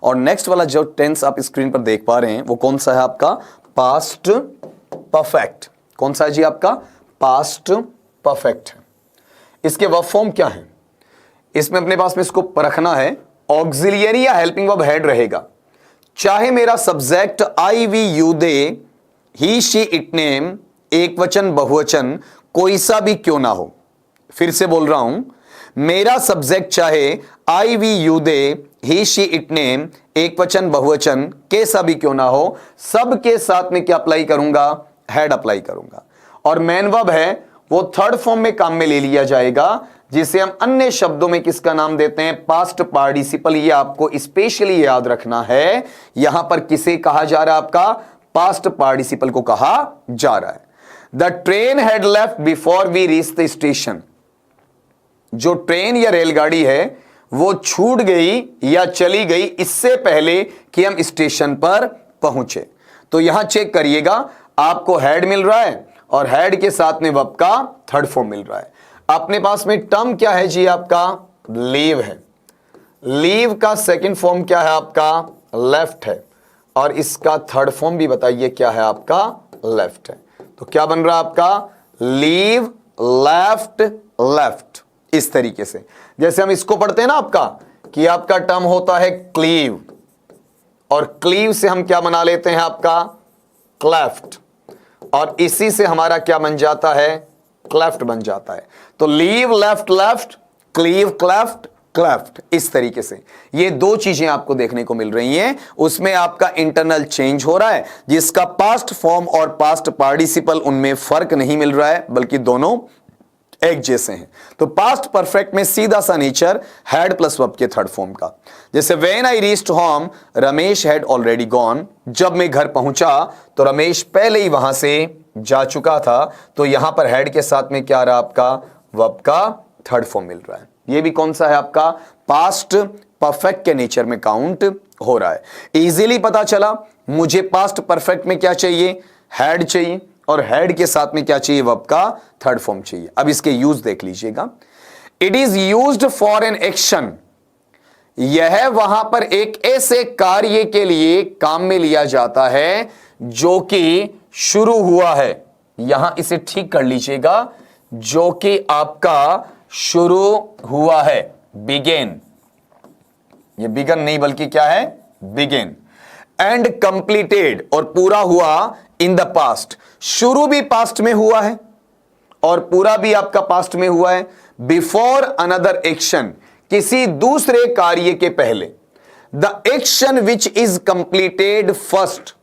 और नेक्स्ट वाला जो टेंस आप स्क्रीन पर देख पा रहे हैं वो कौन सा है आपका? Past perfect. कौन सा है जी? आपका पास्ट परफेक्ट है। इसके वर्ब फॉर्म क्या है? इसमें अपने पास में इसको परखना है। ऑक्सिलियरी या हेल्पिंग वर्ब हेड रहेगा, चाहे मेरा subject I we you they he she it name एक वचन बहुवचन कोई सा भी क्यों ना हो। फिर से बोल रहा हूं, मेरा सब्जेक्ट चाहे I we you they he she it name एक वचन बहुवचन कैसा भी क्यों ना हो, सब के साथ में क्या अप्लाई करूंगा? हेड अप्लाई करूंगा। और मेन वर्ब है वो थर्ड फॉर्म में काम में ले लिया जाएगा, जिसे हम अन्य शब्दों में किसका नाम देते हैं? Past participle. ये आपको स्पेशली याद रखना है। यहां पर किसे कहा जा रहा है? आपका पास्ट पार्टिसिपल को कहा जा रहा है। The train had left before we reach the station. जो ट्रेन या रेलगाड़ी है वो छूट गई या चली गई इससे पहले कि हम स्टेशन पर पहुंचे। तो यहां चेक करिएगा, आपको हेड मिल रहा है और हेड के साथ में वर्ब का थर्ड फॉर्म मिल रहा है। अपने पास में टर्म क्या है जी? आपका लीव है। लीव का सेकंड फॉर्म क्या है? आपका लेफ्ट है। और इसका थर्ड फॉर्म भी बताइए क्या है? आपका लेफ्ट है। तो क्या बन रहा है आपका? Leave left left. इस तरीके से जैसे हम इसको पढ़ते हैं ना आपका, कि आपका टर्म होता है क्लीव, और क्लीव से हम क्या बना लेते हैं? आपका क्लेफ्ट, और इसी से हमारा क्या बन जाता है? क्लेफ्ट बन जाता है। तो leave left left, cleave cleft cleft. इस तरीके से ये दो चीजें आपको देखने को मिल रही हैं। उसमें आपका इंटरनल चेंज हो रहा है, जिसका पास्ट फॉर्म और पास्ट पार्टिसिपल उनमें फर्क नहीं मिल रहा है, बल्कि दोनों एक जैसे हैं। तो पास्ट परफेक्ट में सीधा सा नेचर हैड प्लस वर्ब के थर्ड फॉर्म का। जैसे when I reached home Ramesh had already gone. जब मैं घर पहुंचा तो रमेश पहले ही वहां से जा चुका था। तो यहां पर हैड के साथ में क्या आ रहा है? आपका वर्ब का थर्ड फॉर्म मिल रहा है। ये भी कौन सा है? आपका पास्ट परफेक्ट के नेचर में काउंट हो रहा है। इजीली पता चला, मुझे पास्ट परफेक्ट में क्या चाहिए? हैड चाहिए, और हेड के साथ में क्या चाहिए? वर्ब का थर्ड फॉर्म चाहिए। अब इसके यूज देख लीजिएगा। It is used for an action. यह वहां पर एक ऐसे कार्य के लिए काम में लिया जाता है जो कि शुरू हुआ है। यहां इसे ठीक कर लीजिएगा, जो कि आपका शुरू हुआ है, बिगेन। ये बिगन नहीं बल्कि क्या है? बिगेन। एंड कंप्लीटेड, और पूरा हुआ इन द पास्ट। शुरू भी पास्ट में हुआ है और पूरा भी आपका पास्ट में हुआ है। बिफोर अनदर एक्शन, किसी दूसरे कार्य के पहले। The action which is completed first,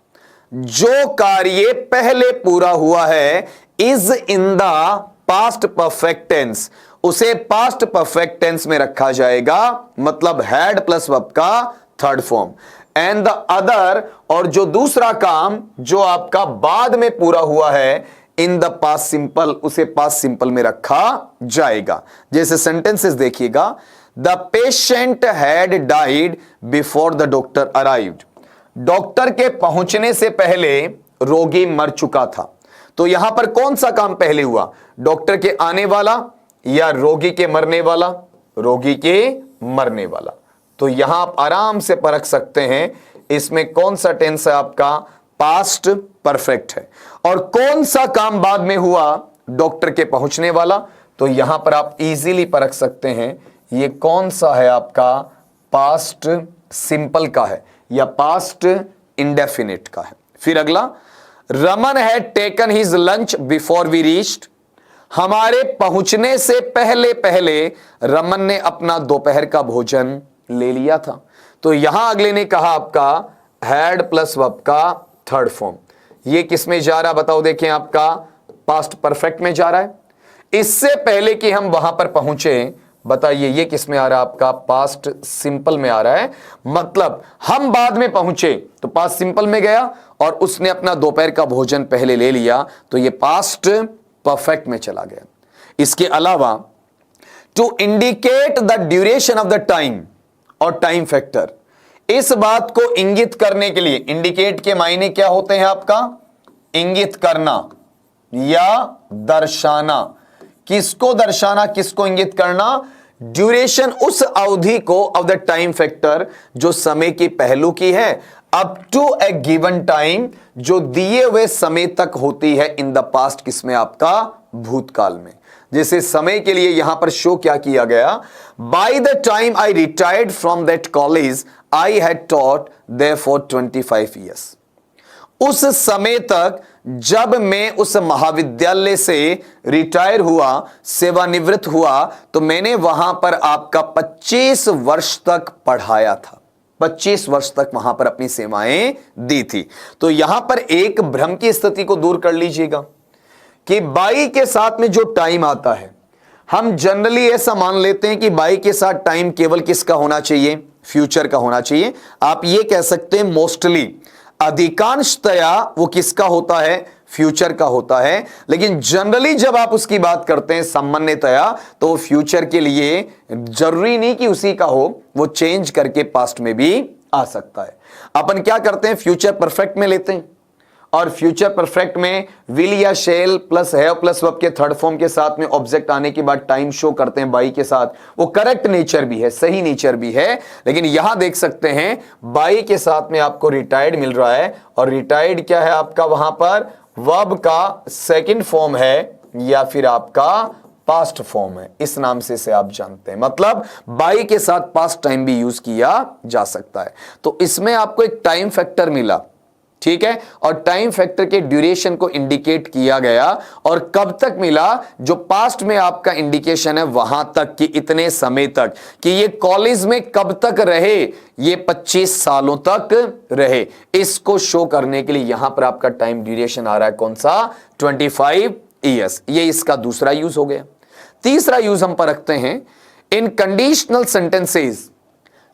जो कार्य पहले पूरा हुआ है, is in the past perfect tense, उसे पास्ट परफेक्ट टेंस में रखा जाएगा। मतलब हैड प्लस वर्ब का third form. And the other, और जो दूसरा काम जो आपका बाद में पूरा हुआ है, इन द पास्ट सिंपल, उसे पास्ट सिंपल में रखा जाएगा। जैसे सेंटेंसेस देखिएगा। The patient had died before the doctor arrived. Doctor के पहुंचने से पहले रोगी मर चुका था। तो यहां पर कौन सा काम पहले हुआ? डॉक्टर के आने वाला या रोगी के मरने वाला? रोगी के मरने वाला। तो यहां आप आराम से परख सकते हैं इसमें कौन सा टेंस है? आपका पास्ट परफेक्ट है। और कौन सा काम बाद में हुआ? डॉक्टर के पहुंचने वाला। तो यहां पर आप इजीली परख सकते हैं ये कौन सा है? आपका पास्ट सिंपल का है या पास्ट इंडेफिनिट का है। फिर अगला, Raman had taken his lunch before we reached. हमारे पहुंचने से पहले पहले रमन ने अपना दोपहर का भोजन ले लिया था। तो यहां अगले ने कहा आपका हैड प्लस वर्ब का थर्ड फॉर्म। ये किस में जा रहा? बताओ। देखें, आपका पास्ट परफेक्ट में जा रहा है। इससे पहले कि हम वहां पर पहुंचे, बताइए ये किस में आ रहा है? आपका पास्ट सिंपल में आ रहा है। मतलब हम बाद में पहुंचे तो पास्ट सिंपल में गया और उसने अपना दोपहर का भोजन पहले ले लिया, तो ये पास्ट परफेक्ट में चला गया। इसके अलावा to indicate the duration of the time और टाइम फैक्टर, इस बात को इंगित करने के लिए, इंडिकेट के मायने क्या होते हैं? आपका इंगित करना या दर्शाना। किसको दर्शाना, किसको इंगित करना? ड्यूरेशन उस अवधि को ऑफ द टाइम फैक्टर जो समय के पहलू की है up to a given time जो दिए हुए समय तक होती है इन द पास्ट, किसमें आपका भूतकाल में। जैसे समय के लिए यहां पर शो क्या किया गया, by the time I retired from that college I had taught there for 25 years. उस समय तक जब मैं उस महाविद्यालय से रिटायर हुआ, सेवानिवृत्त हुआ, तो मैंने वहां पर आपका 25 वर्ष तक पढ़ाया था, 25 वर्ष तक वहां पर अपनी सेवाएं दी थी। तो यहां पर एक भ्रम की स्थिति को दूर कर लीजिएगा कि बाई के साथ में जो टाइम आता है, हम जनरली ऐसा मान लेते हैं कि बाई के साथ टाइम केवल किसका होना चाहिए, फ्यूचर का होना चाहिए। आप ये कह सकते हैं मोस्टली, अधिकांशतया वो किसका होता है, फ्यूचर का होता है। लेकिन जनरली जब आप उसकी बात करते हैं सामान्यतया, तो फ्यूचर के लिए जरूरी नहीं कि उसी का हो, वो चेंज करके पास्ट में भी आ सकता है। अपन क्या करते हैं, फ्यूचर परफेक्ट में लेते हैं और फ्यूचर परफेक्ट में विल या shell plus have plus verb के थर्ड फॉर्म के साथ में ऑब्जेक्ट आने के बाद टाइम शो करते हैं बाई के साथ। वो करेक्ट नेचर भी है, सही नेचर भी है। लेकिन यहां देख सकते हैं बाई के साथ में आपको रिटायर्ड मिल रहा है, और रिटायर्ड क्या है आपका, वहां पर वर्ब का सेकंड फॉर्म है या फिर आपका पास्ट फॉर्म है, इस नाम से आप जानते हैं। मतलब बाई के साथ पास्ट टाइम भी यूज किया जा सकता है। तो इसमें आपको एक टाइम फैक्टर मिला, ठीक है, और टाइम फैक्टर के ड्यूरेशन को इंडिकेट किया गया, और कब तक मिला, जो पास्ट में आपका इंडिकेशन है वहां तक कि इतने समय तक, कि ये कॉलेज में कब तक रहे, ये 25 सालों तक रहे। इसको शो करने के लिए यहां पर आपका टाइम ड्यूरेशन आ रहा है कौन सा, 25 ईयर्स। ये इसका दूसरा यूज हो गया। तीसरा यूज हम पर रखते हैं इन कंडीशनल सेंटेंसेस,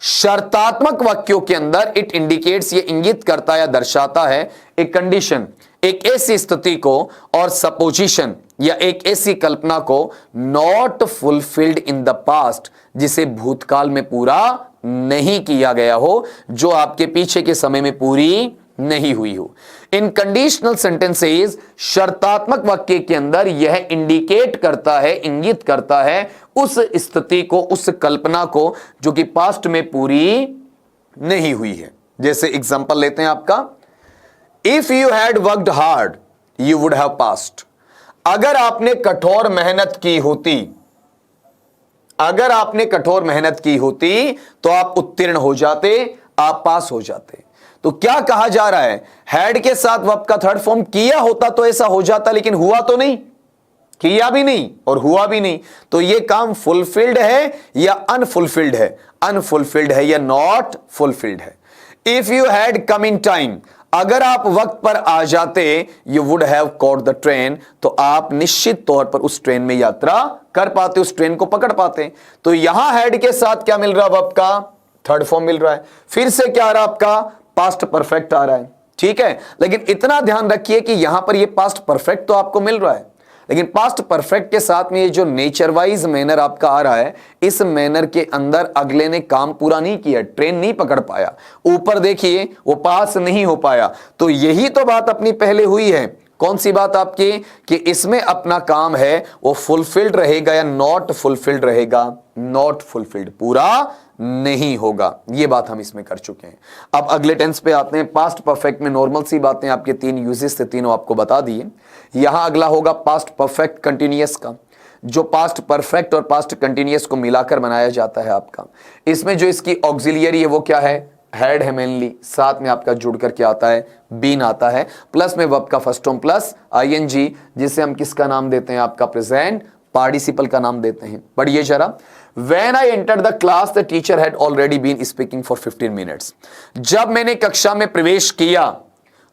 शर्तात्मक वाक्यों के अंदर इट इंडिकेट्स, ये इंगित करता या दर्शाता है एक कंडीशन, एक ऐसी स्थिति को, और सपोजिशन या एक ऐसी कल्पना को not fulfilled in the past, जिसे भूतकाल में पूरा नहीं किया गया हो, जो आपके पीछे के समय में पूरी नहीं हुई हो। इन कंडीशनल सेंटेंसेस, शर्तात्मक वाक्य के अंदर यह इंडिकेट करता है, इंगित करता है उस स्थिति को, उस कल्पना को जो कि पास्ट में पूरी नहीं हुई है। जैसे एग्जांपल लेते हैं आपका, if you had worked hard you would have passed. अगर आपने कठोर मेहनत की होती, अगर आपने कठोर मेहनत की होती तो आप उत्तीर्ण हो जाते, आप पास हो जाते। तो क्या कहा जा रहा है, हैड के साथ वर्ब का थर्ड फॉर्म किया होता तो ऐसा हो जाता, लेकिन हुआ तो नहीं, किया भी नहीं और हुआ भी नहीं। तो ये काम फुलफिल्ड है या अनफुलफिल्ड है, अनफुलफिल्ड है या नॉट फुलफिल्ड है। If you had come in time, अगर आप वक्त पर आ जाते, you would have caught the train, तो आप निश्चित तौर पर उस ट्रेन में यात्रा कर पाते, उस ट्रेन को पकड़ पाते। तो यहां हैड के साथ क्या मिल रहा है, वर्ब का थर्ड फॉर्म मिल रहा है। फिर से क्या आ रहा है आपका, पास्ट परफेक्ट आ रहा है, ठीक है। लेकिन इतना ध्यान रखिए कि यहां पर ये पास्ट परफेक्ट तो आपको मिल रहा है, लेकिन पास्ट परफेक्ट के साथ में ये जो नेचर वाइज मैनर आपका आ रहा है, इस मैनर के अंदर अगले ने काम पूरा नहीं किया, ट्रेन नहीं पकड़ पाया, ऊपर देखिए वो पास नहीं हो पाया। तो यही तो बात अपनी पहले हुई है। कौन सी बात आपकी, कि इसमें अपना काम है वो फुलफिल्ड रहेगा या नॉट फुलफिल्ड रहेगा, नॉट फुलफिल्ड, पूरा नहीं होगा। ये बात हम इसमें कर चुके हैं। अब अगले टेंस पे आते हैं। पास्ट परफेक्ट में नॉर्मल सी बातें आपके 3 यूजेस थे, तीनों आपको बता दिए। यहां अगला होगा पास्ट परफेक्ट कंटिन्यूअस का, जो पास्ट परफेक्ट और पास्ट कंटिन्यूअस को मिलाकर बनाया जाता है आपका। इसमें जो इसकी ऑक्सिलियरी है वो क्या है, हैड है मेनली, साथ में आपका जुड़ कर क्या आता है, बीन आता है, प्लस में वर्ब का फर्स्ट फॉर्म प्लस आईएनजी, जिसे हम किसका नाम देते हैं, आपका प्रेजेंट पार्टिसिपल का नाम देते हैं। पढ़िए जरा, When I entered the class, the teacher had already been speaking for 15 minutes. जब मैंने कक्षा में प्रवेश किया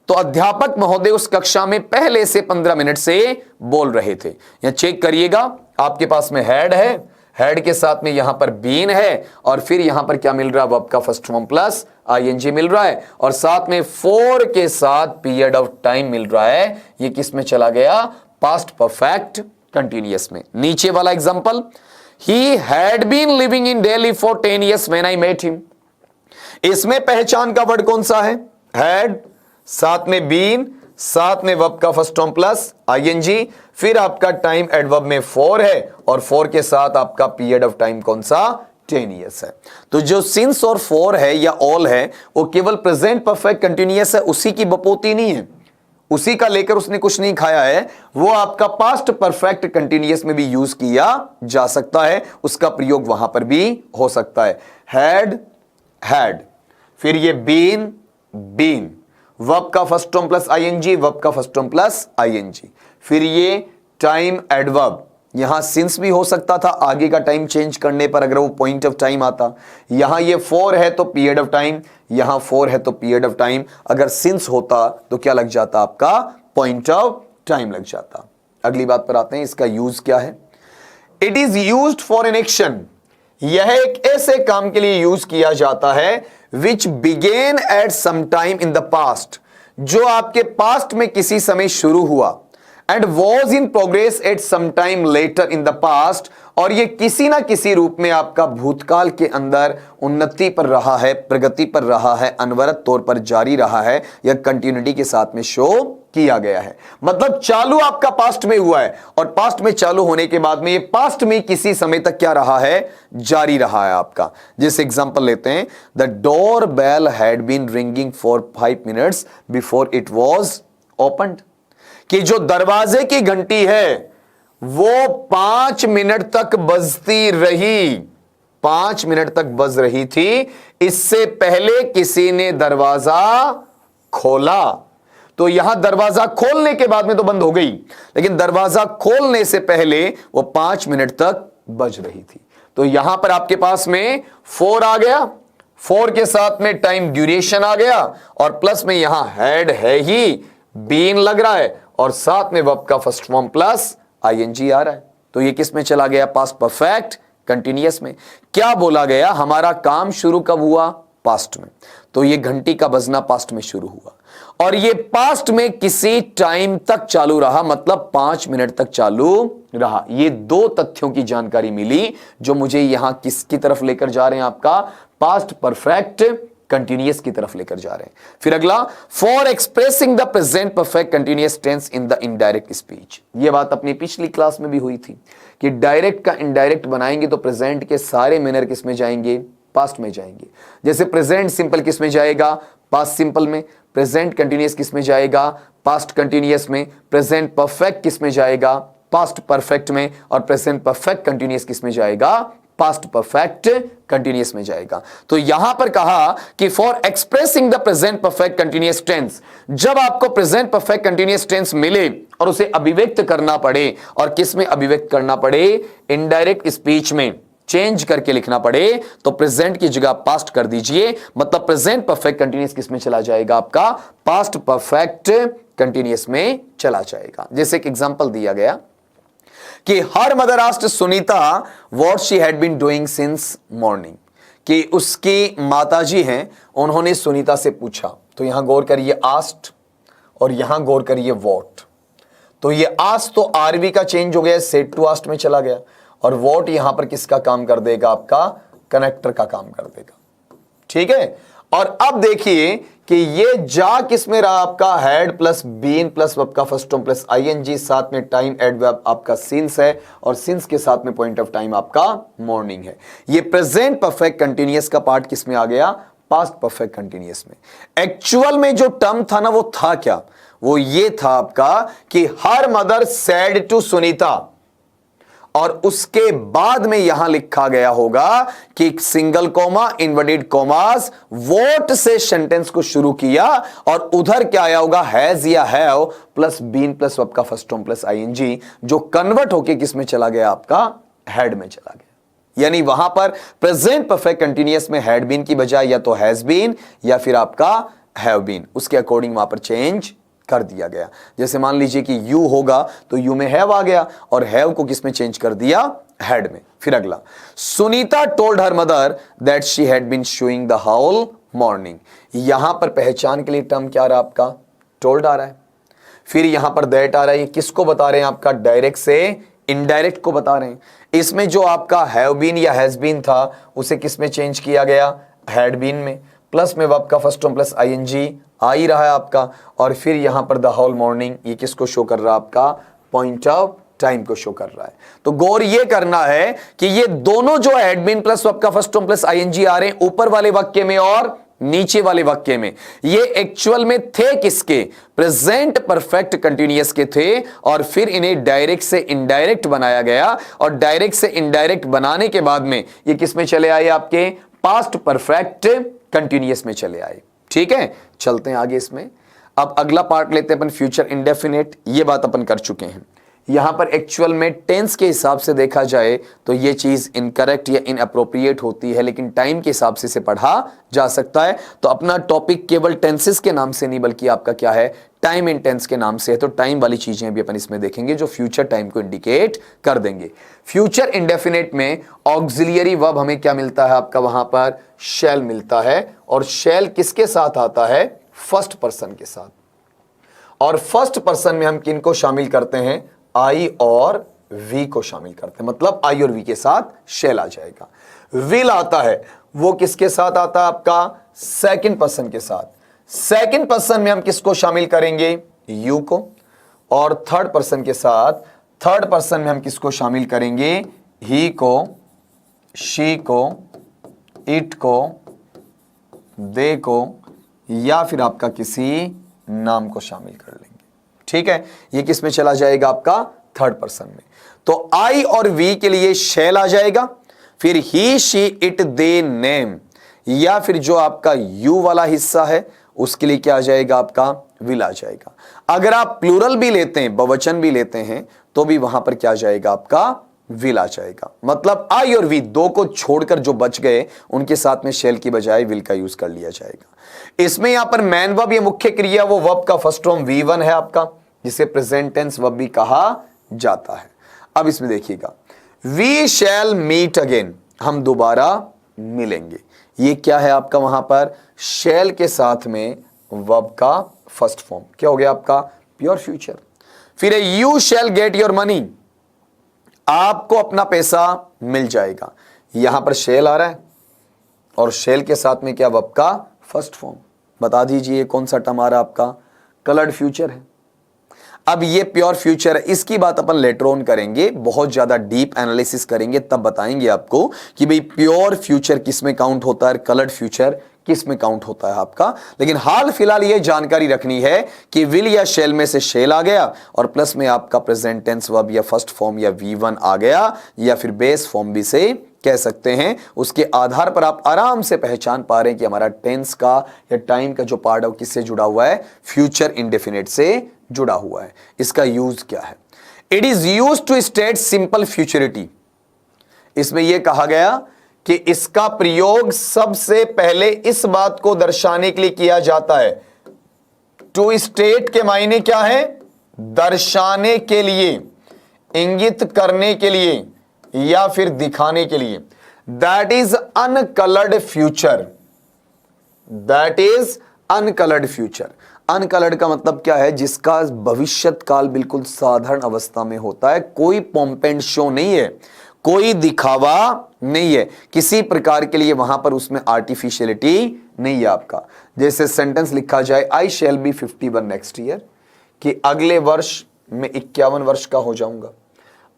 तो अध्यापक महोदय उस कक्षा में पहले से 15 मिनट से बोल रहे थे। यहां चेक करिएगा, आपके पास में हैड है, हैड के साथ में यहां पर बीन है, और फिर यहां पर क्या मिल रहा है, वर्ब का फर्स्ट फॉर्म प्लस आईएनजी मिल रहा है, और साथ में फॉर के साथ पीरियड ऑफ टाइम मिल रहा है। ये किस में चला गया, पास्ट परफेक्ट कंटिन्यूअस में। नीचे वाला example, He had been living in Delhi for 10 years when I met him. इसमें पहचान का वर्ड कौन सा है, had, साथ में been, साथ में वर्ब का फर्स्ट फॉर्म प्लस आईएनजी, फिर आपका टाइम एडवर्ब में 4 है और 4 के साथ आपका पीरियड ऑफ टाइम कौन सा 10 ईयर्स है। तो जो सिंस और फॉर है या ऑल है वो केवल प्रेजेंट परफेक्ट कंटिन्यूअस है, उसी की बपोती नहीं है, उसी का लेकर उसने कुछ नहीं खाया है, वो आपका पास्ट परफेक्ट कंटिन्यूअस में भी यूज किया जा सकता है, उसका प्रयोग वहां पर भी हो सकता है। हैड, फिर ये बीन, वर्ब का first form plus ING, verb का फर्स्ट फॉर्म प्लस आईएनजी, फिर ये टाइम एडवर्ब, यहां सिंस भी हो सकता था आगे का टाइम चेंज करने पर अगर वो पॉइंट ऑफ टाइम आता, यहां ये 4 है तो पीरियड ऑफ टाइम, यहां 4 है तो पीरियड ऑफ टाइम, अगर सिंस होता तो क्या लग जाता आपका पॉइंट ऑफ टाइम लग जाता। अगली बात पर आते हैं, इसका यूज क्या है। It is used for an action, यह एक ऐसे काम के लिए यूज किया जाता है which began at some time in the past, जो आपके पास्ट में किसी समय शुरू हुआ, and was in progress at some time later in the past, और यह किसी ना किसी रूप में आपका भूतकाल के अंदर उन्नति पर रहा है, प्रगति पर रहा है, अनवरत तौर पर जारी रहा है, या कंटिन्यूटी के साथ में शो किया गया है। मतलब चालू आपका पास्ट में हुआ है और पास्ट में चालू होने के बाद में ये पास्ट में किसी समय तक क्या रहा है, जारी रहा है आपका। जैसे एग्जांपल लेते हैं, the door bell had been ringing for 5 minutes before it was opened, कि जो दरवाजे की घंटी है वो 5 मिनट तक बजती रही, 5 मिनट तक बज रही थी, इससे पहले किसी ने दरवाजा खोला। तो यहां दरवाजा खोलने के बाद में तो बंद हो गई, लेकिन दरवाजा खोलने से पहले वो 5 मिनट तक बज रही थी। तो यहां पर आपके पास में 4 आ गया, 4 के साथ में टाइम ड्यूरेशन आ गया, और प्लस में यहां हैड है ही, बीन लग रहा है, और साथ में वर्ब का फर्स्ट फॉर्म प्लस आईएनजी आ रहा है। तो ये किस में चला गया, पास्ट परफेक्ट कंटिन्यूअस में। क्या बोला गया, हमारा काम शुरू कब हुआ, पास्ट में, तो ये घंटी का बजना पास्ट में शुरू हुआ, और ये पास्ट में किसी टाइम तक चालू रहा, मतलब 5 मिनट तक चालू रहा। ये 2 तथ्यों की जानकारी मिली जो मुझे यहां किसकी तरफ लेकर जा रहे हैं, आपका पास्ट परफेक्ट कंटिन्यूअस की तरफ लेकर जा रहे हैं। फिर अगला, for expressing the present perfect continuous tense in the indirect speech. यह बात अपनी पिछली क्लास में भी हुई थी कि डायरेक्ट का इनडायरेक्ट बनाएंगे तो प्रेजेंट के सारे मैनर किस में जाएंगे, पास्ट में जाएंगे। जैसे प्रेजेंट सिंपल किस में जाएगा, पास्ट सिंपल में, प्रेजेंट कंटिन्यूअस किस में जाएगा, पास्ट कंटिन्यूअस में, प्रेजेंट परफेक्ट किस में जाएगा, पास्ट परफेक्ट में, और प्रेजेंट परफेक्ट कंटिन्यूअस किस में जाएगा, पास्ट परफेक्ट कंटिन्यूअस में जाएगा। तो यहां पर कहा कि for expressing the present perfect continuous tense, जब आपको प्रेजेंट परफेक्ट कंटिन्यूअस टेंस मिले और उसे अभिव्यक्त करना पड़े, और किस में अभिव्यक्त करना पड़े, इनडायरेक्ट स्पीच में चेंज करके लिखना पड़े, तो प्रेजेंट की जगह पास्ट कर दीजिए, मतलब प्रेजेंट परफेक्ट कंटिन्यूअस किस में चला जाएगा, आपका पास्ट परफेक्ट कंटिन्यूअस में चला जाएगा। जैसे एक एग्जांपल दिया गया कि her mother asked Sunita what she had been doing since morning, कि उसकी माताजी हैं, उन्होंने सुनीता से पूछा। तो यहां गौर करिए आस्क्ड, और यहां गौर करिए व्हाट। तो ये आस्क्ड तो आरवी का चेंज हो गया, सेड टू आस्क्ड में चला गया, और व्हाट यहां पर किसका काम कर देगा, आपका कनेक्टर का काम कर देगा। ठीक है, और अब देखिए कि ये जा किस में रहा, आपका had plus been plus verb का फर्स्ट फॉर्म प्लस आईएनजी, साथ में टाइम एडवर्ब आपका सिंस है, और सिंस के साथ में पॉइंट ऑफ टाइम आपका मॉर्निंग है। ये प्रेजेंट परफेक्ट कंटिन्यूअस का पार्ट किस में आ गया, पास्ट परफेक्ट कंटिन्यूअस में। एक्चुअल में जो टर्म था ना, वो था क्या, वो ये था आपका कि her mother said to Sunita, और उसके बाद में यहां लिखा गया होगा कि सिंगल कोमा इनवर्टेड कोमास वोट से सेंटेंस को शुरू किया, और उधर क्या आया होगा, हैज या have plus been plus verb का फर्स्ट फॉर्म प्लस आईएनजी, जो कन्वर्ट होके किस में चला गया, आपका हैड में चला गया। यानी वहां पर प्रेजेंट परफेक्ट कंटिन्यूअस में हैड बीन की बजाय या तो हैज बीन या फिर आपका हैव बीन, उसके अकॉर्डिंग वहां पर चेंज कर दिया गया। जैसे मान लीजिए कि यू होगा तो यू में हैव आ गया, और हैव को किस में चेंज कर दिया, हैड में। फिर अगला, Sunita told her mother that she had been showing the whole morning. यहां पर पहचान के लिए टर्म क्या आ रहा है, आपका टोल्ड आ रहा है, फिर यहां पर दैट आ रहा है। ये किसको बता रहे हैं, आपका डायरेक्ट से इनडायरेक्ट को बता रहे हैं। इसमें जो आपका हैव बीन या हैज बीन था उसे किस में चेंज किया गया, हैड बीन में। प्लस में वर्ब का फर्स्ट फॉर्म प्लस आईएनजी आ ही रहा है आपका, और फिर यहां पर द होल मॉर्निंग, ये किसको शो कर रहा है आपका, पॉइंट ऑफ टाइम को शो कर रहा है। तो गौर ये करना है कि ये दोनों जो एडमिन प्लस वर्ब का फर्स्ट फॉर्म प्लस आईएनजी आ रहे हैं ऊपर वाले वाक्य में और नीचे वाले वाक्य में, ये एक्चुअल में थे किसके, प्रेजेंट परफेक्ट कंटिन्यूअस के थे, और फिर इन्हें डायरेक्ट से इनडायरेक्ट बनाया गया, और डायरेक्ट से इनडायरेक्ट बनाने के बाद में ये किस में चले आए, आपके पास्ट परफेक्ट कंटिन्यूअस में चले आए। ठीक है, चलते हैं आगे इसमें। अब अगला पार्ट लेते हैं अपन, फ्यूचर इंडेफिनिट। ये बात अपन कर चुके हैं। यहां पर एक्चुअल में टेंस के हिसाब से देखा जाए तो ये चीज इनकरेक्ट या इनअप्रोप्रिएट होती है, लेकिन टाइम के हिसाब से इसे पढ़ा जा सकता है। तो अपना टॉपिक केवल टेंसेस के नाम से नहीं बल्कि आपका क्या है, टाइम एंड टेंस के नाम से है। तो टाइम वाली चीजें भी अपन इसमें देखेंगे जो फ्यूचर टाइम को इंडिकेट कर देंगे। फ्यूचर इंडेफिनिट में ऑक्सिलियरी वर्ब हमें क्या मिलता है आपका, वहां पर शैल मिलता है, और शैल किसके साथ आता है, फर्स्ट पर्सन के साथ। और फर्स्ट पर्सन में हम किनको शामिल करते हैं, आई और वी को शामिल करते हैं, मतलब आई और वी के साथ शैल आ जाएगा। विल आता है, वो किसके साथ आता है आपका, सेकंड पर्सन के साथ। सेकंड पर्सन में हम किसको शामिल करेंगे, यू को, और थर्ड पर्सन के साथ, थर्ड पर्सन में हम किसको शामिल करेंगे, ही को, शी को, इट को, दे को, या फिर आपका किसी नाम को शामिल कर लेंगे। ठीक है, ये किस में चला जाएगा आपका, थर्ड पर्सन में। तो आई और वी के लिए शैल आ जाएगा, फिर ही शी इट दे नेम, या फिर जो आपका यू वाला हिस्सा है उसके लिए क्या आ जाएगा आपका, विल आ जाएगा। अगर आप प्लूरल भी लेते हैं, बहुवचन भी लेते हैं, तो भी वहां पर क्या आ जाएगा आपका, विल आ जाएगा। मतलब आई और वी दो को छोड़कर जो बच गए उनके साथ में शैल की बजाय विल का यूज कर लिया जाएगा। इसमें यहां पर मैन वर्ब, ये मुख्य क्रिया, वो वर्ब का फर्स्ट फॉर्म V1 है आपका, जिसे प्रेजेंट टेंस वर्ब भी कहा जाता है। अब इसमें देखिएगा, वी शैल मीट अगेन, हम दोबारा मिलेंगे, ये क्या है आपका, वहां पर शैल के साथ में वर्ब का फर्स्ट फॉर्म क्या हो गया आपका, प्योर फ्यूचर। फिर you shall get your money, आपको अपना पैसा मिल जाएगा, यहां पर शैल आ रहा है और शैल के साथ में क्या, वर्ब का फर्स्ट फॉर्म। बता दीजिए कौन सा टर्म आ रहा है आपका, कलर्ड फ्यूचर है। अब ये प्योर फ्यूचर है, इसकी बात अपन लेटर ऑन करेंगे, बहुत ज्यादा डीप एनालिसिस करेंगे, तब बताएंगे आपको कि भाई प्योर फ्यूचर किस में काउंट होता है, कलर्ड फ्यूचर किस में काउंट होता है आपका। लेकिन हाल फिलहाल ये जानकारी रखनी है कि विल या शैल में से शैल आ गया, और प्लस में आपका प्रेजेंट टेंस वर्ब या फर्स्ट फॉर्म या V1 आ गया, या फिर बेस फॉर्म भी से कह सकते हैं। उसके आधार पर आप आराम से पहचान पा रहे हैं कि हमारा टेंस का या टाइम का जो पार्ट है वो किससे जुड़ा हुआ है, फ्यूचर इंडेफिनिट से जुड़ा हुआ है। इसका यूज क्या है, it is use to state simple futurity. इसमें यह कहा गया कि इसका प्रयोग सबसे पहले इस बात को दर्शाने के लिए किया जाता है। टू स्टेट के मायने क्या है, दर्शाने के लिए, इंगित करने के लिए, या फिर दिखाने के लिए। That is uncoloured future, that is uncoloured future. Uncoloured का मतलब क्या है, जिसका भविष्यत काल बिल्कुल साधारण अवस्था में होता है, कोई पॉम्प एंड शो नहीं है, कोई दिखावा नहीं है, किसी प्रकार के लिए वहां पर उसमें आर्टिफिशियलिटी नहीं है आपका। जैसे सेंटेंस लिखा जाए, आई शैल बी 51 नेक्स्ट ईयर, कि अगले वर्ष में 51 वर्ष का हो जाऊंगा।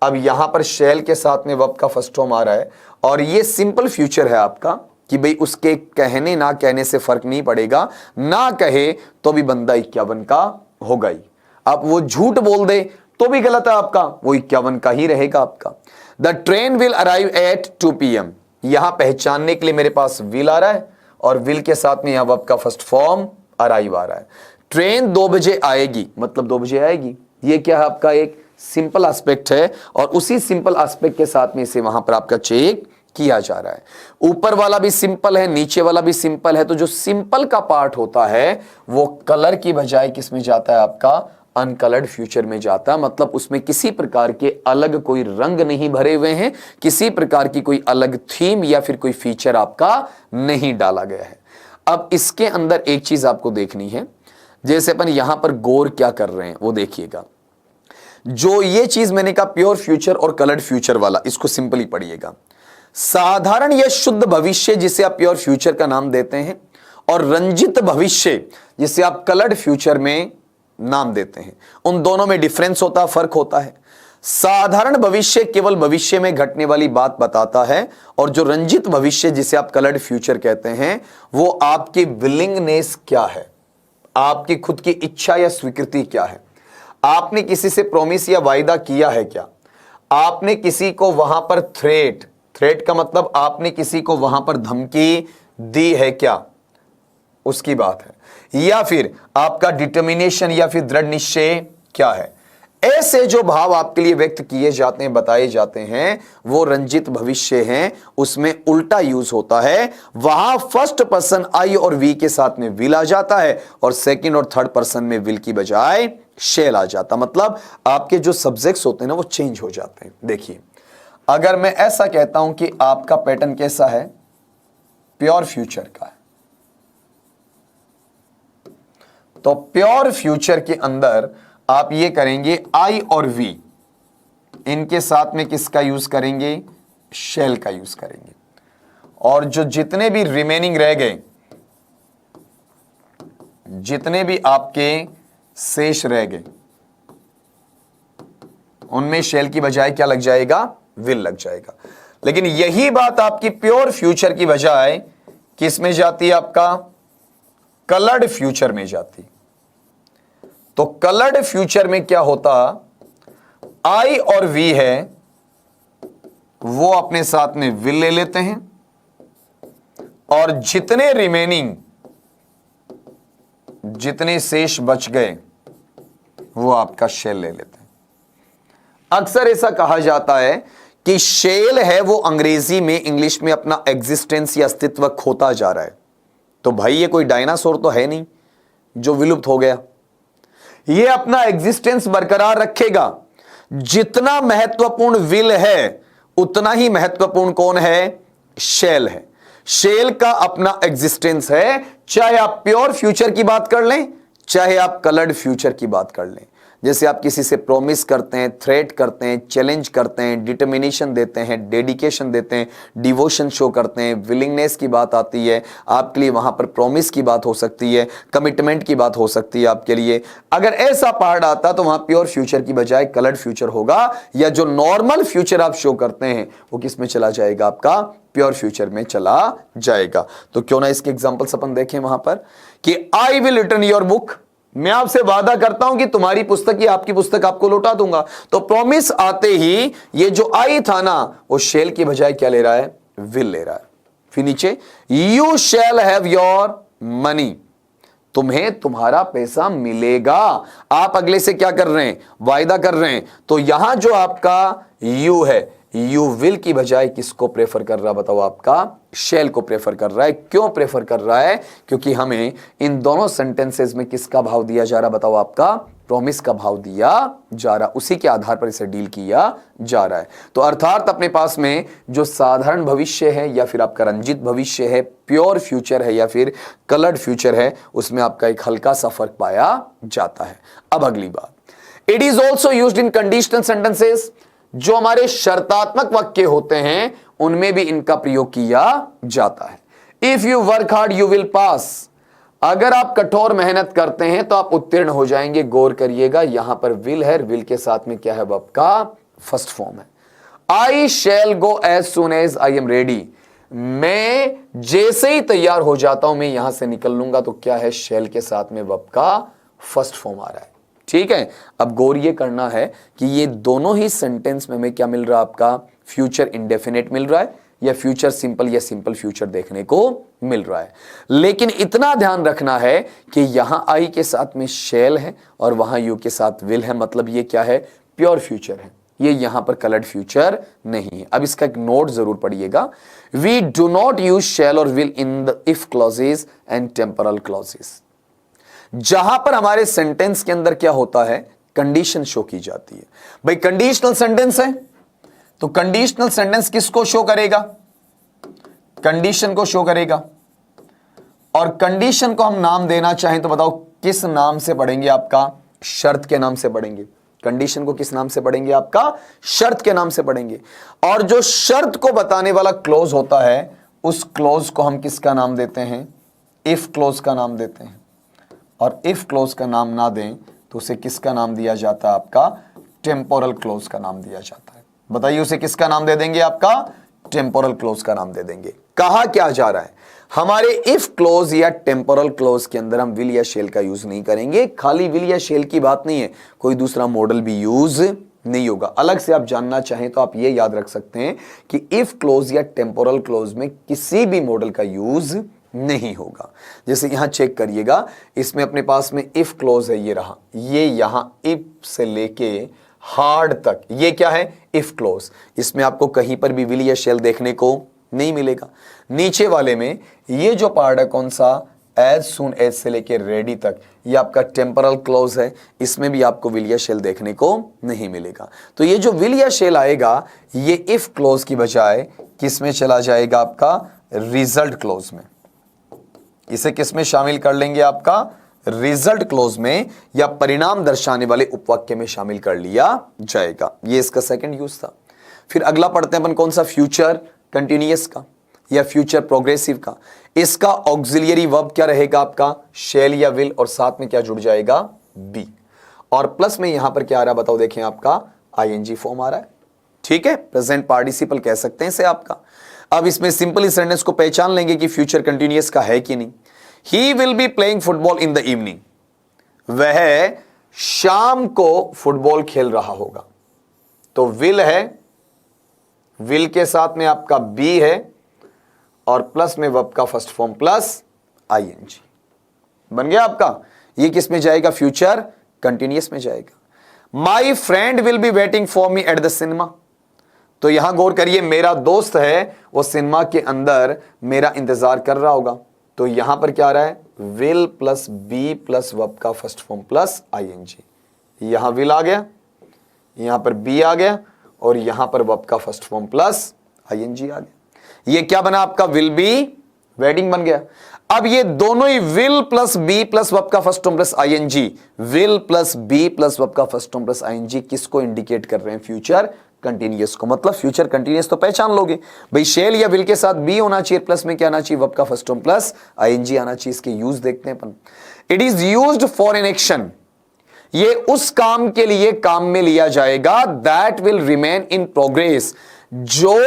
अब यहां पर शैल के साथ में वर्ब का फर्स्ट फॉर्म आ रहा है, और ये सिंपल फ्यूचर है आपका कि भाई उसके कहने ना कहने से फर्क नहीं पड़ेगा, ना कहे तो भी बंदा 51 का होगा ही। आप वो झूठ बोल दे तो भी गलत है आपका, वो 51 का ही रहेगा आपका। The train will arrive at 2 PM, यहां पहचानने के लिए मेरे पास विल आ रहा है, और विल के साथ में यहां वर्ब का फर्स्ट फॉर्म अराइव आ रहा है। ट्रेन 2 बजे आएगी, मतलब 2 बजे आएगी, ये क्या है आपका एक सिंपल एस्पेक्ट है, और उसी सिंपल एस्पेक्ट के साथ में इसे वहां पर आपका चेक किया जा रहा है। ऊपर वाला भी सिंपल है, नीचे वाला भी सिंपल है, तो जो सिंपल का पार्ट होता है वो कलर की बजाय किस में जाता है आपका, अनकलर्ड फ्यूचर में जाता है। मतलब उसमें किसी प्रकार के अलग कोई रंग नहीं भरे हुए हैं, किसी प्रकार की कोई अलग थीम या फिर कोई फीचर आपका नहीं डाला गया है। अब इसके अंदर एक चीज आपको देखनी है, जैसे अपन यहां पर गौर क्या कर रहे हैं वो देखिएगा। जो ये चीज मैंने कहा प्योर फ्यूचर और कलर्ड फ्यूचर वाला, इसको सिंपली पढ़िएगा। साधारण या शुद्ध भविष्य जिसे आप प्योर फ्यूचर का नाम देते हैं, और रंजित भविष्य जिसे आप कलर्ड फ्यूचर में नाम देते हैं, उन दोनों में डिफरेंस होता है, फर्क होता है। साधारण भविष्य केवल भविष्य में घटने वाली बात बताता है, और जो रंजित भविष्य जिसे आप कलर्ड फ्यूचर कहते हैं, वो आपकी विलिंगनेस क्या है, आपकी खुद की इच्छा या स्वीकृति क्या है, आपने किसी से प्रॉमिस या वायदा किया है क्या, आपने किसी को वहां पर थ्रेट का मतलब आपने किसी को वहां पर धमकी दी है क्या, उसकी बात है, या फिर आपका डिटर्मिनेशन या फिर दृढ़ निश्चय क्या है। ऐसे जो भाव आपके लिए व्यक्त किए जाते हैं, बताए जाते हैं, वो रंजित भविष्य हैं, उसमें उल्टा यूज होता है। वहां फर्स्ट पर्सन आई और वी के साथ में विल आ जाता है, और सेकंड और थर्ड पर्सन में विल की बजाय शेल आ जाता, मतलब आपके जो सब्जेक्ट्स होते हैं ना वो चेंज हो जाते हैं। देखिए, अगर मैं ऐसा कहता हूं कि आपका पैटर्न कैसा है, प्योर फ्यूचर का है, तो प्योर फ्यूचर के अंदर आप ये करेंगे आई और वी, इनके साथ में किसका यूज करेंगे, शेल का यूज करेंगे, और जो जितने भी रिमेनिंग रह गए, जितने भी आपके शेष रह गए, उनमें शेल की बजाय क्या लग जाएगा, विल लग जाएगा। लेकिन यही बात आपकी प्योर फ्यूचर की बजाय किस में जाती है, आपका कलर्ड फ्यूचर में जाती। तो कलर्ड फ्यूचर में क्या होता, आई और वी है, वो अपने साथ में विल ले लेते हैं, और जितने रिमेनिंग, जितने शेष बच गए, वो आपका शेल ले लेते हैं। अक्सर ऐसा कहा जाता है कि शेल है वो अंग्रेजी में, इंग्लिश में अपना एग्जिस्टेंस या अस्तित्व खोता जा रहा है। तो भाई ये कोई डायनासोर तो है नहीं जो विलुप्त हो गया, ये अपना एग्जिस्टेंस बरकरार रखेगा। जितना महत्वपूर्ण विल है उतना ही महत्वपूर्ण कौन है, शेल है। शेल का अपना एग्जिस्टेंस है, चाहे आप प्योर फ्यूचर की बात कर लें, चाहे आप कलर्ड फ्यूचर की बात कर लें। जैसे आप किसी से प्रॉमिस करते हैं, थ्रेट करते हैं, चैलेंज करते हैं, डिटर्मिनेशन देते हैं, डेडिकेशन देते हैं, डिवोशन शो करते हैं, विलिंगनेस की बात आती है आपके लिए, वहां पर प्रॉमिस की बात हो सकती है, कमिटमेंट की बात हो सकती है आपके लिए। अगर ऐसा पार्ट आता तो वहां प्योर फ्यूचर की बजाय कलर्ड फ्यूचर होगा, या जो नॉर्मल फ्यूचर आप शो करते हैं वो किस में चला जाएगा, आपका प्योर फ्यूचर में चला जाएगा। तो क्यों ना इसके एग्जांपल्स अपन देखें वहां पर कि I will return your book, मैं आपसे वादा करता हूं कि तुम्हारी पुस्तक या आपकी पुस्तक आपको लौटा दूंगा। तो प्रॉमिस आते ही ये जो आई था ना, वो शेल की बजाय क्या ले रहा है, विल ले रहा है। फिर नीचे you shall have your money, तुम्हें तुम्हारा पैसा मिलेगा। आप अगले से क्या कर रहे हैं, वायदा कर रहे हैं। तो यहां जो आपका यू है, यू विल की बजाय किसको प्रेफर कर रहा, बताओ, आपका शेल को प्रेफर कर रहा है। क्यों प्रेफर कर रहा है, क्योंकि हमें इन दोनों सेंटेंसेस में किसका भाव दिया जा रहा, बताओ, आपका प्रॉमिस का भाव दिया जा रहा, उसी के आधार पर इसे डील किया जा रहा है। तो अर्थात अपने पास में जो साधारण भविष्य है, या फिर आपका रंजित भविष्य है, प्योर फ्यूचर है, या फिर कलर्ड फ्यूचर है, उसमें आपका एक हल्का सा फर्क पाया जाता है। अब अगली बात, it is also used in conditional sentences, जो हमारे शर्तात्मक वाक्य होते हैं उनमें भी इनका प्रयोग किया जाता है। If you work hard you will pass, अगर आप कठोर मेहनत करते हैं तो आप उत्तीर्ण हो जाएंगे। गौर करिएगा, यहां पर विल है, विल के साथ में क्या है, वर्ब का फर्स्ट फॉर्म है। I shall go as soon as I am ready, मैं जैसे ही तैयार हो जाता हूं मैं यहां से निकल लूंगा। तो क्या है, शैल के साथ में वर्ब का फर्स्ट फॉर्म आ रहा है। ठीक है, अब गौर ये करना है कि ये दोनों ही सेंटेंस में हमें क्या मिल रहा है, आपका फ्यूचर इंडेफिनिट मिल रहा है, या फ्यूचर सिंपल या सिंपल फ्यूचर देखने को मिल रहा है। लेकिन इतना ध्यान रखना है कि यहां आई के साथ में शैल है और वहां यू के साथ विल है, मतलब ये क्या है, प्योर फ्यूचर है, ये यहां पर कलर्ड फ्यूचर नहीं है। अब इसका एक नोट जरूर पढ़िएगा, वी डू नॉट यूज शैल और will in the if clauses and temporal clauses. जहां पर हमारे सेंटेंस के अंदर क्या होता है, कंडीशन शो की जाती है। भाई कंडीशनल सेंटेंस है तो कंडीशनल सेंटेंस किसको शो करेगा, कंडीशन को शो करेगा। और कंडीशन को हम नाम देना चाहें तो बताओ किस नाम से पढ़ेंगे, आपका शर्त के नाम से पढ़ेंगे। कंडीशन को किस नाम से पढ़ेंगे, आपका शर्त के नाम से पढ़ेंगे। और जो शर्त को बताने वाला क्लॉज होता है उस क्लॉज को हम किसका नाम देते हैं, इफ क्लोज का नाम देते हैं, और इफ क्लोज का नाम ना दें तो उसे किसका नाम दिया जाता है? आपका टेम्पोरल क्लोज का नाम दिया जाता है। बताइए उसे किसका नाम दे देंगे? आपका टेम्पोरल क्लोज का नाम दे देंगे। कहा क्या जा रहा है? हमारे इफ क्लोज या टेम्पोरल क्लोज के अंदर हम विल या शेल का यूज नहीं करेंगे। खाली विल या शेल की बात नहीं है, कोई दूसरा मॉडल भी यूज नहीं होगा। अलग से आप जानना चाहें तो आप यह याद रख सकते हैं कि इफ क्लोज या टेम्पोरल क्लोज में किसी भी मॉडल का यूज नहीं होगा। जैसे यहां चेक करिएगा, इसमें अपने पास में इफ क्लोज है, ये रहा, ये यहां इफ से लेके हार्ड तक, ये क्या है? If close. इसमें आपको कहीं पर भी विल या शेल देखने को नहीं मिलेगा। नीचे वाले में ये जो पार्ट है कौन सा? एज सून एज से लेके रेडी तक, ये आपका टेम्पोरल क्लोज है। इसमें भी आपको विल या शेल देखने को नहीं मिलेगा। तो ये जो विल या शेल आएगा ये इफ क्लोज की बजाय किस में चला जाएगा? आपका रिजल्ट क्लोज में। इसे किस में शामिल कर लेंगे? आपका रिजल्ट क्लोज में, या परिणाम दर्शाने वाले उपवाक्य में शामिल कर लिया जाएगा। ये इसका सेकंड यूज था। फिर अगला पढ़ते हैं अपन कौन सा? फ्यूचर कंटिन्यूअस का या फ्यूचर प्रोग्रेसिव का। इसका ऑक्सिलियरी वर्ब क्या रहेगा? आपका शैल या विल, और साथ में क्या जुड़ जाएगा? बी। और प्लस में यहां पर क्या आ रहा है बताओ? देखें, आपका आईएनजी फॉर्म आ रहा है। ठीक है, प्रेजेंट पार्टिसिपल कह सकते हैं इसे आपका। अब इसमें सिंपल इस सेंटेंस को पहचान लेंगे कि फ्यूचर कंटिन्यूअस का है कि नहीं। ही will be playing football in the evening, वह शाम को फुटबॉल खेल रहा होगा। तो विल है, विल के साथ में आपका बी है, और प्लस में वर्ब का फर्स्ट फॉर्म प्लस आईएनजी बन गया आपका। ये किस में जाएगा? फ्यूचर कंटिन्यूअस में जाएगा। My friend will be waiting for me at the cinema. तो यहां गौर करिए, मेरा दोस्त है वो सिनेमा के अंदर मेरा इंतजार कर रहा होगा। तो यहां पर क्या आ रहा है? Will plus be plus verb का फर्स्ट फॉर्म प्लस आईएनजी। यहां विल आ गया, यहां पर बी आ गया, और यहां पर वर्ब का फर्स्ट फॉर्म प्लस आईएनजी आ गया। ये क्या बना? आपका विल बी वेटिंग बन गया। अब ये दोनों ही will plus be plus verb का first form plus ING, will plus be plus verb का फर्स्ट फॉर्म प्लस आईएनजी किसको इंडिकेट कर रहे हैं? फ्यूचर कंटिन्यूअस को। मतलब फ्यूचर कंटिन्यूअस तो पहचान लोगे भाई, शेल या विल के साथ बी होना चाहिए, प्लस में क्या आना चाहिए? वर्ब का फर्स्ट फॉर्म प्लस आईएनजी आना चाहिए। इसके यूज देखते हैं अपन। It is used for an action, ये उस काम के लिए काम में लिया जाएगा। That will remain in progress, जो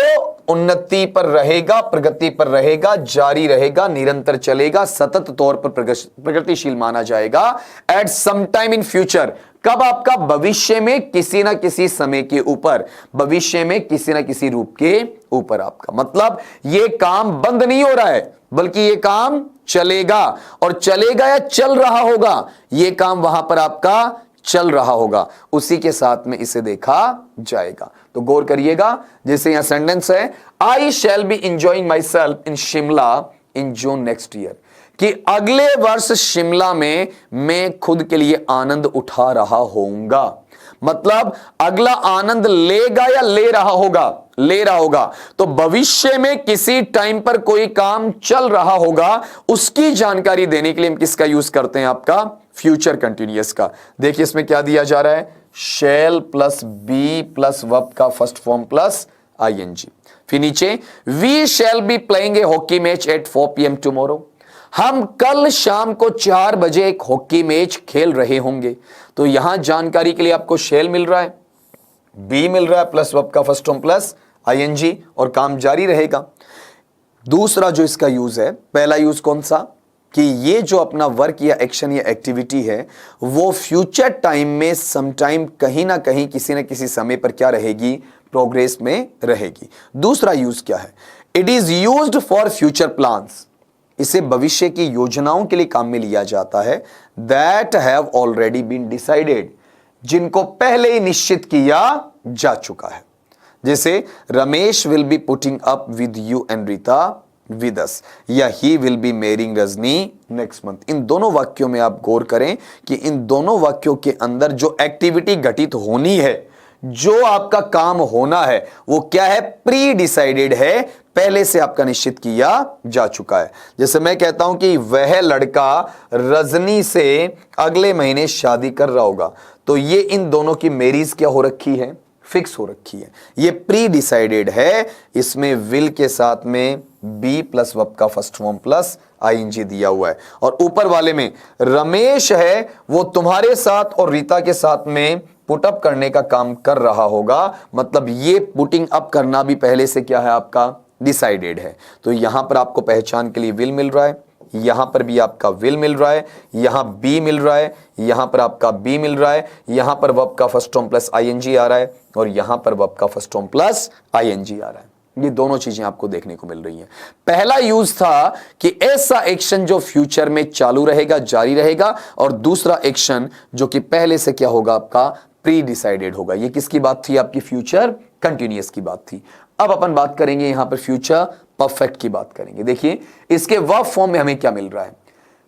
उन्नति पर रहेगा, प्रगति पर रहेगा, जारी रहेगा, निरंतर चलेगा, सतत तौर पर प्रगतिशील माना जाएगा। At some time in future, कब? आपका भविष्य में, किसी ना किसी समय के ऊपर, भविष्य में किसी ना किसी रूप के ऊपर आपका। मतलब ये काम बंद नहीं हो रहा है, बल्कि ये काम चलेगा, और चलेगा या चल रहा होगा, ये काम वहां पर आपका चल रहा होगा, उसी के साथ में इसे देखा जाएगा। तो गौर करिएगा, जैसे यहां सेंटेंस है, I shall be enjoying myself in Shimla in June next year, कि अगले वर्ष शिमला में मैं खुद के लिए आनंद उठा रहा होऊंगा। मतलब अगला आनंद लेगा या ले रहा होगा? ले रहा होगा। तो भविष्य में किसी टाइम पर कोई काम चल रहा होगा, उसकी जानकारी देने के लिए हम किसका यूज करते हैं? आपका फ्यूचर कंटिन्यूअस का। देखिए इसमें क्या दिया जा रहा है? Shall plus be plus verb का फर्स्ट फॉर्म प्लस आईएनजी। फिर नीचे, we shall be playing a hockey match at 4 PM tomorrow, हम कल शाम को 4 बजे एक हॉकी मैच खेल रहे होंगे। तो यहां जानकारी के लिए आपको शैल मिल रहा है, बी मिल रहा है, प्लस वर्ब का फर्स्ट फॉर्म प्लस आईएनजी, और काम जारी रहेगा। दूसरा जो इसका यूज है, पहला यूज कौन सा? कि ये जो अपना वर्क या एक्शन या एक्टिविटी है वो फ्यूचर टाइम में समटाइम कहीं ना कहीं किसी ना किसी समय पर क्या रहेगी? प्रोग्रेस में रहेगी। दूसरा यूज क्या है? It is used for future plans, इसे भविष्य की योजनाओं के लिए काम में लिया जाता है। That have already been decided, जिनको पहले ही निश्चित किया जा चुका है। जैसे Ramesh will be putting up with you and Rita with us, या he will be marrying Rajni next month. इन दोनों वाक्यों में आप गौर करें कि इन दोनों वाक्यों के अंदर जो एक्टिविटी घटित होनी है, जो आपका काम होना है, वो क्या है? प्री डिसाइडेड है, पहले से आपका निश्चित किया जा चुका है। जैसे मैं कहता हूं कि वह लड़का रजनी से अगले महीने शादी कर रहा होगा, तो ये इन दोनों की मैरिज क्या हो रखी है? फिक्स हो रखी है। ये प्री डिसाइडेड है, इसमें विल के साथ में बी प्लस वर्ब का फर्स्ट फॉर्म प्लस आईएनजी दिया हुआ है, और ऊपर वाले में रमेश है वो तुम्हारे साथ और रीता के साथ में पुट अप करने का काम कर रहा होगा, मतलब ये पुटिंग अप करना भी पहले से क्या है आपका डिसाइडेड है। तो यहां पर आपको पहचान के लिए विल मिल रहा है, यहां पर भी आपका विल मिल रहा है, यहां बी मिल रहा है, यहां पर आपका बी मिल रहा है, यहां पर वर्ब का फर्स्ट फॉर्म प्लस आईएनजी आ रहा है, और यहां पर वर्ब का फर्स्ट फॉर्म प्लस आईएनजी आ रहा है। ये दोनों चीजें आपको देखने को मिल रही हैं। पहला यूज था कि ऐसा एक्शन जो फ्यूचर में चालू रहेगा, जारी रहेगा, और दूसरा एक्शन जो कि पहले से क्या होगा आपका प्री डिसाइडेड होगा। ये किसकी बात थी आपकी? फ्यूचर कंटिन्यूअस की बात थी। अब अपन बात करेंगे यहां पर फ्यूचर परफेक्ट की बात करेंगे। देखिए इसके वर्ब फॉर्म में हमें क्या मिल रहा है,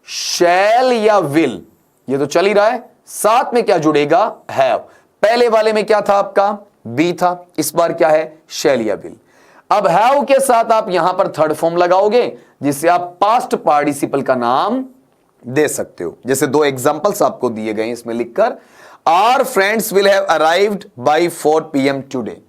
शैल या विल, ये तो चल ही रहा है, साथ में क्या जुड़ेगा? हैव। पहले वाले में क्या था आपका? बी था, इस बार क्या है? शैल या विल। अब हैव के साथ आप यहां पर थर्ड फॉर्म लगाओगे, जिससे आप पास्ट पार्टिसिपल का नाम दे सकते हो। जैसे दो एग्जांपल्स आपको दिए गए इसमें लिखकर, our friends will have arrived by 4 PM today.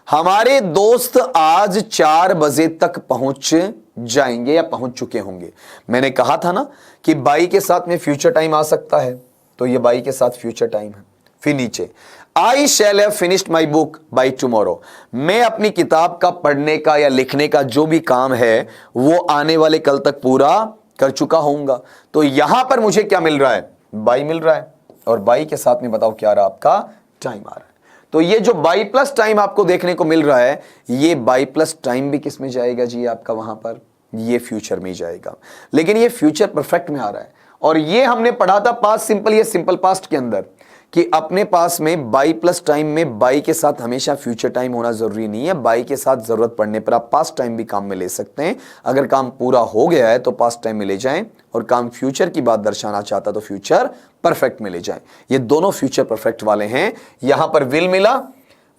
हमारे दोस्त आज 4 बजे तक पहुंच जाएंगे या पहुंच चुके होंगे। मैंने कहा था ना कि बाई के साथ में फ्यूचर टाइम आ सकता है, तो ये बाई के साथ फ्यूचर टाइम है। फिर नीचे I shall have finished my book by tomorrow. मैं अपनी किताब का पढ़ने का या लिखने का जो भी काम है वो आने वाले कल तक पूरा कर चुका होऊंगा। तो यहां पर मुझे क्या मिल रहा है? बाई मिल रहा है, और बाई के साथ में बताओ क्या आ रहा है आपका? टाइम आ रहा है। तो ये जो बाई प्लस टाइम आपको देखने को मिल रहा है, ये बाई प्लस टाइम भी किस में जाएगा जी? आपका वहां पर ये फ्यूचर में जाएगा, लेकिन ये फ्यूचर परफेक्ट में आ रहा है। और ये हमने पढ़ा था पास्ट सिंपल, ये सिंपल पास्ट के अंदर, कि अपने पास में बाई प्लस टाइम में बाई के साथ हमेशा फ्यूचर टाइम होना जरूरी नहीं है। बाई के साथ जरूरत पड़ने पर आप पास्ट टाइम भी काम में ले सकते हैं। अगर काम पूरा हो गया है तो पास्ट टाइम में ले जाएं, और काम फ्यूचर की बात दर्शाना चाहता तो फ्यूचर परफेक्ट में ले जाएं। ये दोनों फ्यूचर परफेक्ट वाले हैं। यहां पर विल मिला,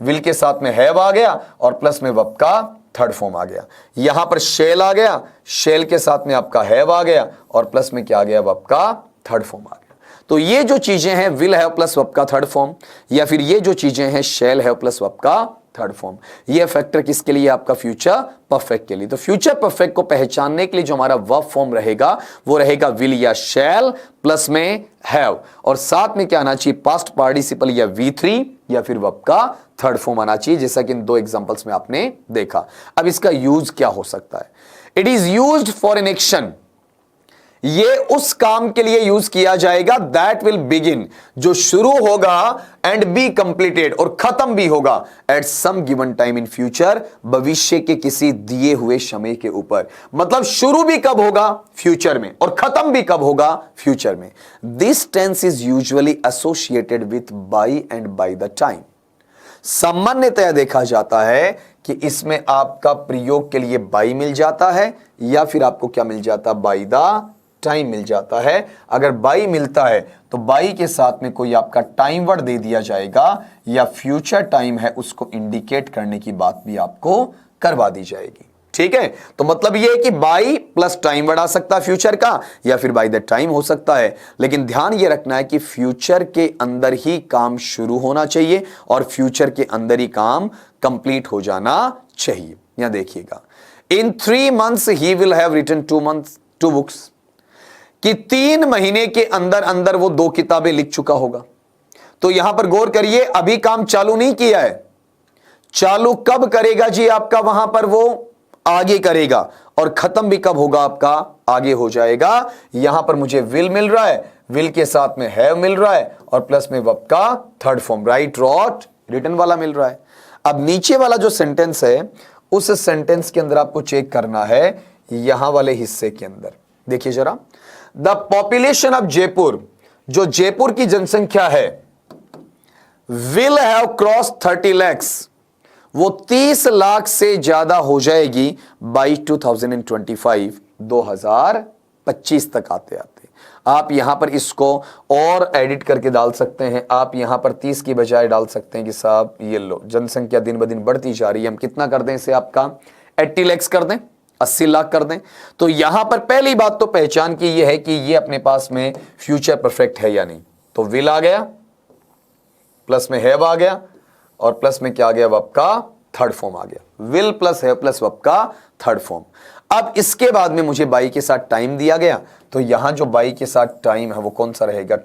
विल के साथ में हैव आ गया, और प्लस में वर्ब का थर्ड फॉर्म आ गया। यहां पर शेल आ गया, शेल के साथ में आपका हैव आ गया, और प्लस में क्या आ गया? वर्ब का थर्ड फॉर्म आ गया। तो ये जो चीजें हैं विल हैव प्लस वर्ब का थर्ड फॉर्म, या फिर ये जो चीजें हैं शेल हैव प्लस वर्ब का थर्ड फॉर्म, ये फैक्टर किसके लिए? आपका फ्यूचर परफेक्ट के लिए। तो फ्यूचर परफेक्ट को पहचानने के लिए जो हमारा वर्ब फॉर्म रहेगा वो रहेगा विल या शेल प्लस में हैव, और साथ में क्या आना चाहिए? पास्ट पार्टिसिपल या V3 या फिर वर्ब का थर्ड फॉर्म आना चाहिए, जैसा कि इन दो एग्जांपल्स में आपने देखा। अब इसका यूज क्या हो सकता है? It is used for an action, ये उस काम के लिए यूज किया जाएगा दैट विल बिगिन, जो शुरू होगा, एंड बी कंप्लीटेड, और खत्म भी होगा at some given time in future, भविष्य के किसी दिए हुए समय के ऊपर। मतलब शुरू भी कब होगा? फ्यूचर में, और खत्म भी कब होगा? फ्यूचर में। This tense is usually associated with by and by the time. सामान्यतया देखा जाता है कि इसमें आपका प्रयोग के लिए बाई मिल जाता है, या फिर आपको क्या मिल जाता? बाई द टाइम मिल जाता है। अगर बाई मिलता है तो बाई के साथ में कोई आपका टाइम वर्ड दे दिया जाएगा, या फ्यूचर टाइम है उसको इंडिकेट करने की बात भी आपको करवा दी जाएगी। ठीक है, तो मतलब ये है कि बाई प्लस टाइम वर्ड आ सकता है फ्यूचर का, या फिर बाई द टाइम हो सकता है। लेकिन ध्यान ये रखना है कि फ्यूचर के अंदर ही काम शुरू होना चाहिए, और फ्यूचर के अंदर ही काम कंप्लीट हो जाना चाहिए। यहां देखिएगा, in 3 months he will have written 2 books, कि 3 महीने के अंदर अंदर वो 2 किताबें लिख चुका होगा। तो यहां पर गौर करिए, अभी काम चालू नहीं किया है। चालू कब करेगा जी? आपका वहां पर वो आगे करेगा, और खत्म भी कब होगा? आपका आगे हो जाएगा। यहां पर मुझे विल मिल रहा है, विल के साथ में हैव मिल रहा है, और प्लस में वर्ब का third form write, wrote, written वाला मिल रहा है। अब नीचे वाला जो सेंटेंस है, उस सेंटेंस के अंदर आपको चेक करना है, यहां वाले हिस्से के अंदर देखिए जरा, द पॉपुलेशन ऑफ जयपुर, जो जयपुर की जनसंख्या है, विल हैव क्रॉस 30 lakhs, वो 30 लाख से ज्यादा हो जाएगी बाई 2025, 2025 तक आते आते। आप यहां पर इसको और एडिट करके डाल सकते हैं। आप यहां पर 30 की बजाय डाल सकते हैं कि साहब ये लो, जनसंख्या दिन ब दिन बढ़ती जा रही है, हम कितना कर दें इसे? आपका 80 lakhs कर दें, 80 लाख कर दें। तो यहां पर पहली बात तो पहचान की यह है कि ये अपने पास में फ्यूचर परफेक्ट है या नहीं। तो विल आ गया, प्लस में हैव आ गया, और प्लस में क्या आ गया? वर्ब का थर्ड फॉर्म आ गया। Will plus have plus verb का थर्ड फॉर्म। अब इसके बाद में मुझे बाई के साथ टाइम दिया गया, तो यहां जो बाई के साथ टाइम है वो कौन सा रहेगा,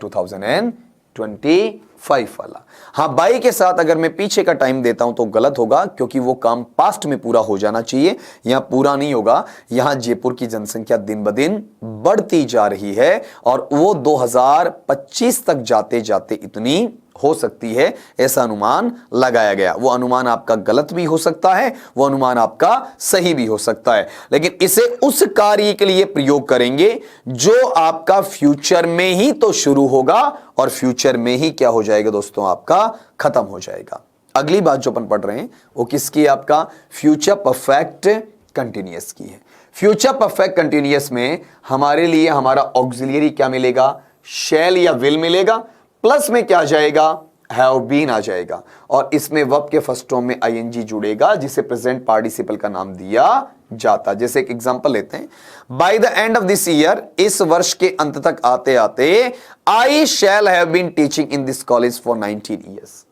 2025 वाला। हां, बाई के साथ अगर मैं पीछे का टाइम देता हूं तो गलत होगा, क्योंकि वो काम पास्ट में पूरा हो जाना चाहिए, यहां पूरा नहीं होगा। यहां जयपुर की जनसंख्या दिन ब दिन बढ़ती जा रही है और वो 2025 तक जाते जाते इतनी हो सकती है, ऐसा अनुमान लगाया गया। वो अनुमान आपका गलत भी हो सकता है, वो अनुमान आपका सही भी हो सकता है, लेकिन इसे उस कार्य के लिए प्रयोग करेंगे जो आपका फ्यूचर में ही तो शुरू होगा और फ्यूचर में ही क्या हो जाएगा दोस्तों, आपका खत्म हो जाएगा। अगली बात जो अपन पढ़ रहे हैं वो किसकी है, आपका फ्यूचर परफेक्ट कंटिन्यूअस की है। फ्यूचर परफेक्ट कंटिन्यूअस में हमारे लिए हमारा ऑक्सिलियरी क्या मिलेगा, शैल या विल मिलेगा, प्लस में क्या जाएगा, हैव बीन आ जाएगा, और इसमें वर्ब के फर्स्ट फॉर्म में आईएनजी जुड़ेगा, जिसे प्रेजेंट पार्टिसिपल का नाम दिया जाता। जैसे एक एग्जांपल लेते हैं, by the end of this year, इस वर्ष के अंत तक आते आते, I shall have been teaching in this college for 19 years.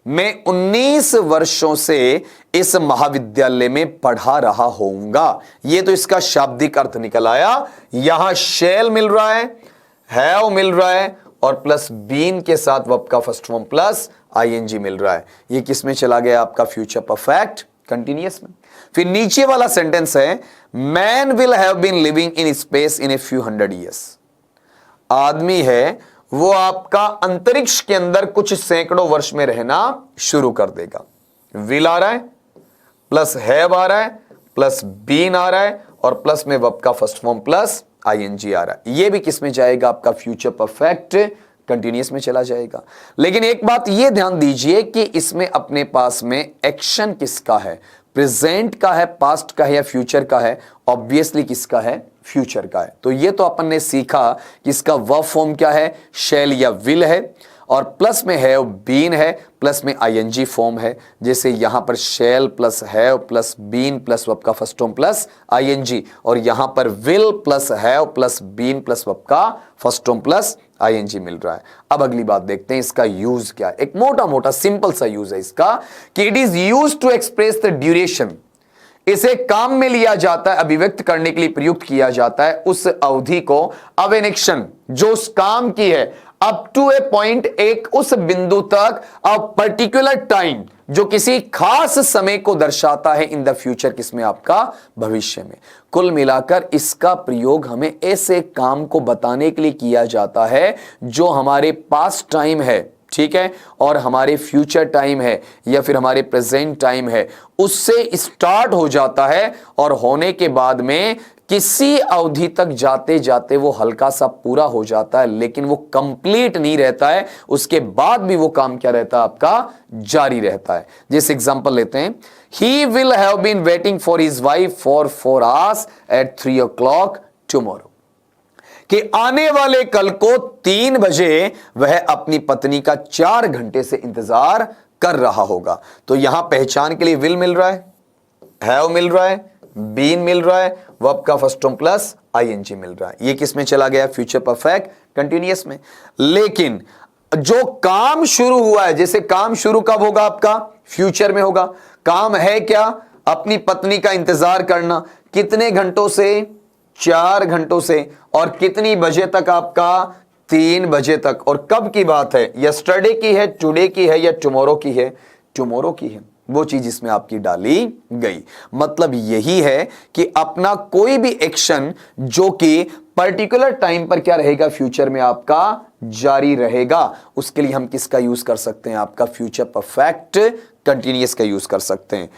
मैं 19 वर्षों से इस महाविद्यालय में पढ़ा रहा होऊंगा। यह तो इसका शाब्दिक अर्थ निकल आया। यहां शैल मिल रहा है, हैव मिल रहा है, और प्लस बीन के साथ वर्ब का फर्स्ट फॉर्म प्लस आईएनजी मिल रहा है। ये किस में चला गया, आपका फ्यूचर परफेक्ट कंटिन्यूअस में। फिर नीचे वाला सेंटेंस है, man will have been living in space in a few 100 years. आदमी है वो आपका अंतरिक्ष के अंदर कुछ सैकड़ों वर्ष में रहना शुरू कर देगा। विल आ रहा है, प्लस हैव आ रहा है, प्लस बीन आ रहा है, और प्लस में वर्ब का फर्स्ट फॉर्म प्लस आईएनजी आ रहा है। ये भी किस में जाएगा, आपका फ्यूचर परफेक्ट कंटिन्यूअस में चला जाएगा। लेकिन एक बात ये ध्यान दीजिए कि इसमें अपने पास में एक्शन किसका है, प्रेजेंट का है, पास्ट का है या फ्यूचर का है। ऑब्वियसली किसका है, फ्यूचर का है। तो ये तो अपन ने सीखा कि इसका वर्ब फॉर्म क्या है, शैल या विल है, और प्लस में हैव बीन है, प्लस में आईएनजी फॉर्म है। जैसे यहां पर shall plus have plus been plus verb का फर्स्ट फॉर्म प्लस आईएनजी, और यहां पर will plus have plus been plus verb का फर्स्ट फॉर्म प्लस आईएनजी मिल रहा है। अब अगली बात देखते हैं, इसका यूज क्या है। एक मोटा मोटा सिंपल सा यूज है इसका, कि it is used to express the duration. इसे काम में लिया जाता है, अभिव्यक्त करने के लिए प्रयुक्त किया जाता है उस अवधि को, ऑफ एन एक्शन, जो उस काम की है, अप टू ए पॉइंट, एक उस बिंदु तक, अ पर्टिकुलर टाइम, जो किसी खास समय को दर्शाता है इन द फ्यूचर, किसमें, आपका भविष्य में। कुल मिलाकर इसका प्रयोग हमें ऐसे काम को बताने के लिए किया जाता है जो हमारे पास्ट टाइम है, ठीक है, और हमारे फ्यूचर टाइम है या फिर हमारे प्रेजेंट टाइम है, उससे स्टार्ट हो जाता है और होने के बाद में किसी अवधि तक जाते जाते वो हल्का सा पूरा हो जाता है, लेकिन वो कंप्लीट नहीं रहता है। उसके बाद भी वो काम क्या रहता है, आपका जारी रहता है। जैसे एग्जांपल लेते हैं, he will have been waiting for his wife for 4 hours at 3 o'clock tomorrow. कि आने वाले कल को 3 बजे वह अपनी पत्नी का 4 घंटे से इंतजार कर रहा होगा। तो यहां पहचान के लिए विल मिल रहा है, हैव मिल रहा है, बीन मिल रहा है, वर्ब का फर्स्ट फॉर्म प्लस आईएनजी मिल रहा है। ये किस में चला गया, फ्यूचर परफेक्ट कंटिन्यूअस में। लेकिन जो काम शुरू हुआ है, जैसे काम शुरू कब होगा, आपका फ्यूचर में होगा। काम है क्या, अपनी पत्नी का इंतजार करना। कितने घंटों से, 4 घंटों से, और कितनी बजे तक, आपका 3 बजे तक। और कब की बात है, यस्टरडे की है, टुडे की है, या टुमारो की है, टुमारो की है। वो चीज इसमें आपकी डाली गई। मतलब यही है कि अपना कोई भी एक्शन जो कि पर्टिकुलर टाइम पर क्या रहेगा, फ्यूचर में आपका जारी रहेगा, उसके लिए हम किसका यूज कर सकते हैं, आपका फ्यूचर परफेक्ट कंटिन्यूअस का यूज कर सकते हैं।